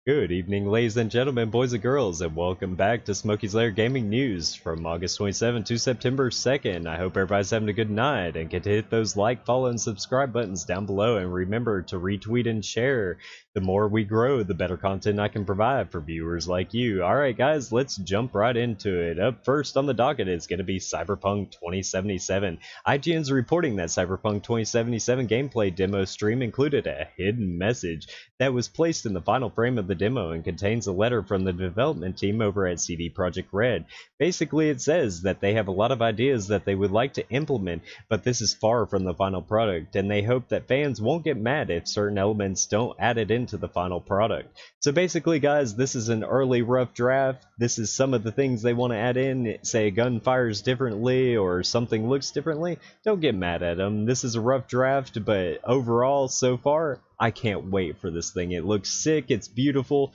Good evening, ladies and gentlemen, boys and girls, and welcome back to Smokie's Lair Gaming News from August 27th to September 2nd. I hope everybody's having a good night and get to hit those like, follow, and subscribe buttons down below. And remember to retweet and share. The more we grow, the better content I can provide for viewers like you. Alright guys, let's jump right into it. Up first on the docket is going to be Cyberpunk 2077. IGN's reporting that Cyberpunk 2077 gameplay demo stream included a hidden message that was placed in the final frame of the demo and contains a letter from the development team over at CD Projekt Red. Basically, it says that they have a lot of ideas that they would like to implement, but this is far from the final product, and they hope that fans won't get mad if certain elements don't add it into the final product. So basically, guys, this is an early rough draft. This is some of the things they want to add in. Say a gun fires differently or something looks differently. Don't get mad at them. This is a rough draft, but overall, so far, I can't wait for this thing. It looks sick, it's beautiful,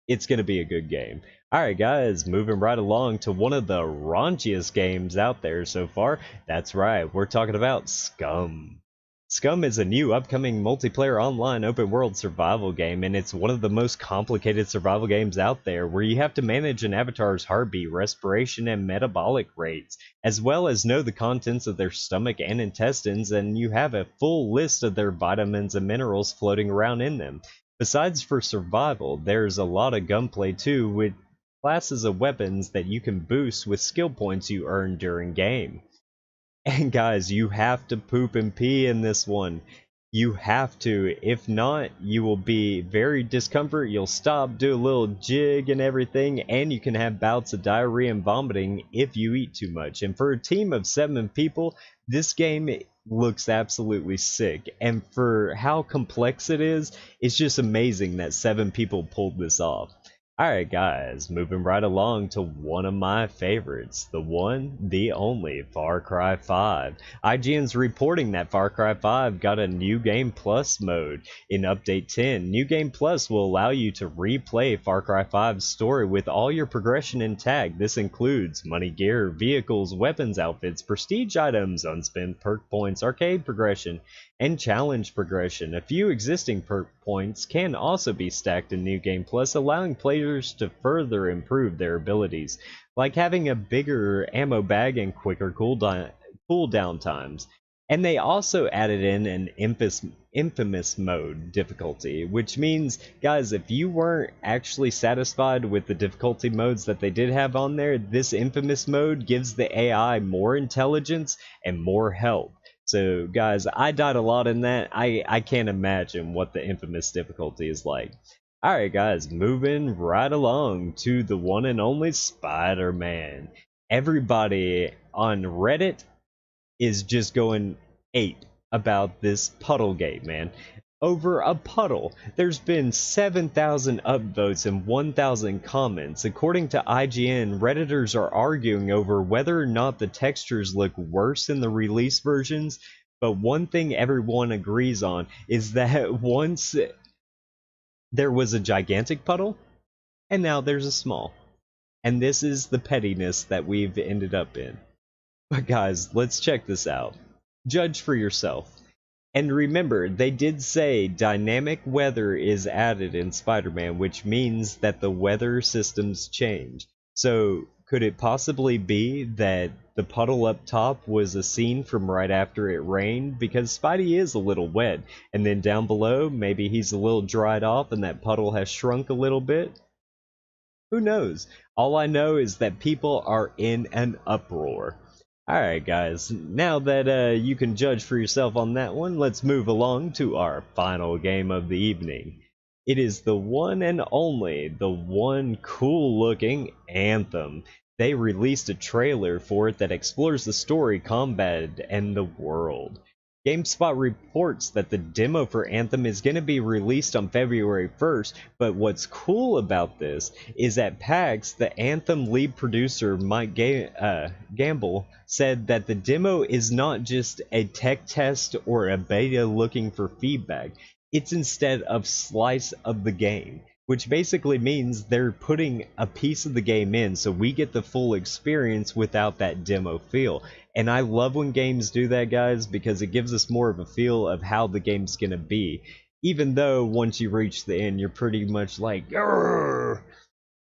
it's gonna be a good game. Alright guys, moving right along to one of the raunchiest games out there so far. That's right, we're talking about Scum. Scum is a new upcoming multiplayer online open world survival game, and it's one of the most complicated survival games out there, where you have to manage an avatar's heartbeat, respiration, and metabolic rates, as well as know the contents of their stomach and intestines, and you have a full list of their vitamins and minerals floating around in them. Besides for survival, there's a lot of gunplay too, with classes of weapons that you can boost with skill points you earn during game. And guys, you have to poop and pee in this one. You have to. If not, you will be very discomfort. You'll stop, do a little jig and everything, and you can have bouts of diarrhea and vomiting if you eat too much. And for a team of 7 people, this game looks absolutely sick. And for how complex it is, it's just amazing that 7 people pulled this off. Alright guys, moving right along to one of my favorites, the one, the only, Far Cry 5. IGN's reporting that Far Cry 5 got a New Game Plus mode. In Update 10, New Game Plus will allow you to replay Far Cry 5's story with all your progression intact. This includes money gear, vehicles, weapons, outfits, prestige items, unspent perk points, arcade progression, and challenge progression. A few existing perk points can also be stacked in New Game Plus, allowing players to further improve their abilities, like having a bigger ammo bag and quicker cooldown times. And they also added in an infamous mode difficulty, which means, guys, if you weren't actually satisfied with the difficulty modes that they did have on there, this infamous mode gives the AI more intelligence and more help. So guys, I died a lot in that. I can't imagine what the infamous difficulty is like. Alright guys, moving right along to the one and only Spiderman. Everybody on Reddit is just going ape about this puddle gate, man. Over a puddle. There's been 7,000 upvotes and 1,000 comments. According to IGN, Redditors are arguing over whether or not the textures look worse in the release versions, but one thing everyone agrees on is that once there was a gigantic puddle, and now there's a small. And this is the pettiness that we've ended up in. But guys, let's check this out. Judge for yourself. And remember, they did say dynamic weather is added in Spider-Man, which means that the weather systems change. So, could it possibly be that the puddle up top was a scene from right after it rained? Because Spidey is a little wet, and then down below, maybe he's a little dried off and that puddle has shrunk a little bit? Who knows? All I know is that people are in an uproar. Alright guys, now that you can judge for yourself on that one, let's move along to our final game of the evening. It is the one and only, the one cool looking Anthem. They released a trailer for it that explores the story, combat, and the world. GameSpot reports that the demo for Anthem is going to be released on February 1st, but what's cool about this is at PAX, the Anthem lead producer Mike Gamble said that the demo is not just a tech test or a beta looking for feedback, it's instead a slice of the game, which basically means they're putting a piece of the game in so we get the full experience without that demo feel. And I love when games do that, guys, because it gives us more of a feel of how the game's gonna be. even though once you reach the end, you're pretty much like, "Grr."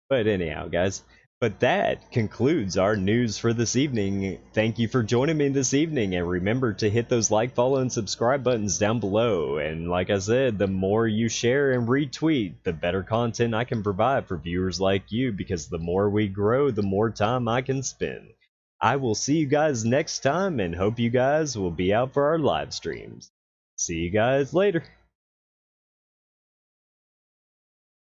But anyhow, guys, but that concludes our news for this evening. Thank you for joining me this evening, and remember to hit those like, follow, and subscribe buttons down below. And like I said, the more you share and retweet, the better content I can provide for viewers like you, because the more we grow, the more time I can spend. I will see you guys next time, and hope you guys will be out for our live streams. See you guys later.